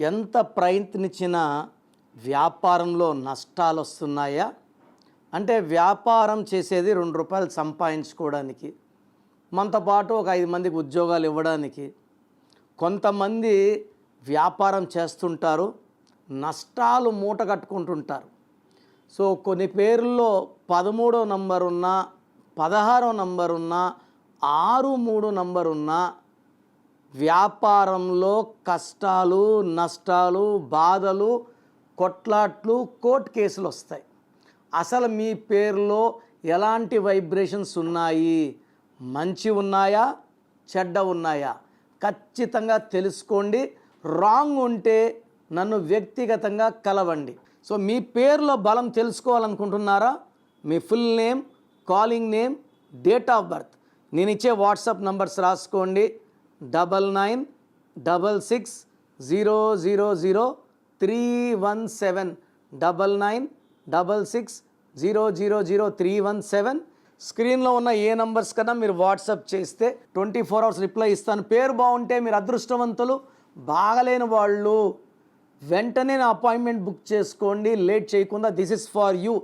ఎంత ప్రయత్నించినా వ్యాపారంలో నష్టాలు వస్తున్నాయా? అంటే వ్యాపారం చేసేది ₹2 సంపాదించుకోవడానికి, మనతో పాటు ఒక 5 మందికి ఉద్యోగాలు ఇవ్వడానికి. కొంతమంది వ్యాపారం చేస్తుంటారు, నష్టాలు మూట కట్టుకుంటుంటారు. సో కొన్ని పేర్లలో 13వ నంబర్ ఉన్నా, 16వ నంబర్ ఉన్నా, 63 నంబర్ ఉన్నా వ్యాపారంలో కష్టాలు, నష్టాలు, బాధలు, కొట్లాట్లు, కోర్టు కేసులు వస్తాయి. అసలు మీ పేరులో ఎలాంటి వైబ్రేషన్స్ ఉన్నాయి, మంచి ఉన్నాయా, చెడ్డ ఉన్నాయా ఖచ్చితంగా తెలుసుకోండి. రాంగ్ ఉంటే నన్ను వ్యక్తిగతంగా కలవండి. సో మీ పేరులో బలం తెలుసుకోవాలనుకుంటున్నారా? మీ full name, calling name, date of birth, నేను ఇచ్చే వాట్సాప్ నంబర్స్ రాసుకోండి. 9966000317 9966000317. స్క్రీన్లో ఉన్న ఏ నంబర్స్ కన్నా మీరు వాట్సాప్ చేస్తే 24 hours రిప్లై ఇస్తాను. పేరు బాగుంటే మీరు అదృష్టవంతులు, బాగలేని వాళ్ళు వెంటనే నా అపాయింట్మెంట్ బుక్ చేసుకోండి, లేట్ చేయకుండా. This is for you.